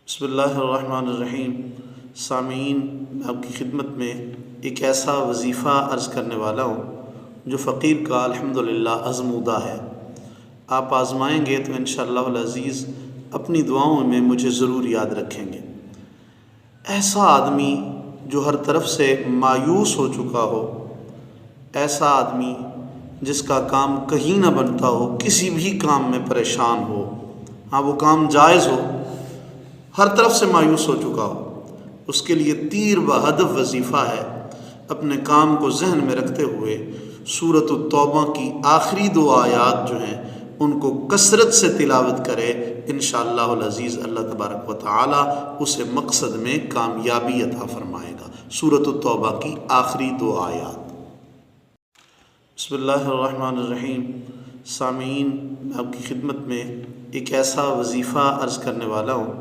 بسم اللہ الرحمن الرحیم۔ سامعین، میں آپ کی خدمت میں ایک ایسا وظیفہ عرض کرنے والا ہوں جو فقیر کا الحمدللہ آزمودہ ہے۔ آپ آزمائیں گے تو انشاءاللہ العزیز اپنی دعاؤں میں مجھے ضرور یاد رکھیں گے۔ ایسا آدمی جو ہر طرف سے مایوس ہو چکا ہو، ایسا آدمی جس کا کام کہیں نہ بنتا ہو، کسی بھی کام میں پریشان ہو، ہاں وہ کام جائز ہو، ہر طرف سے مایوس ہو چکا ہو، اس کے لیے تیر بہدف وظیفہ ہے۔ اپنے کام کو ذہن میں رکھتے ہوئے سورۃ التوبہ کی آخری 2 آیات جو ہیں ان کو کثرت سے تلاوت کرے، انشاءاللہ العزیز اللہ تبارک و تعالی اسے مقصد میں کامیابی عطا فرمائے گا۔ سورۃ التوبہ کی آخری 2 آیات۔ بسم اللہ الرحمن الرحیم۔ سامعین، میں آپ کی خدمت میں ایک ایسا وظیفہ عرض کرنے والا ہوں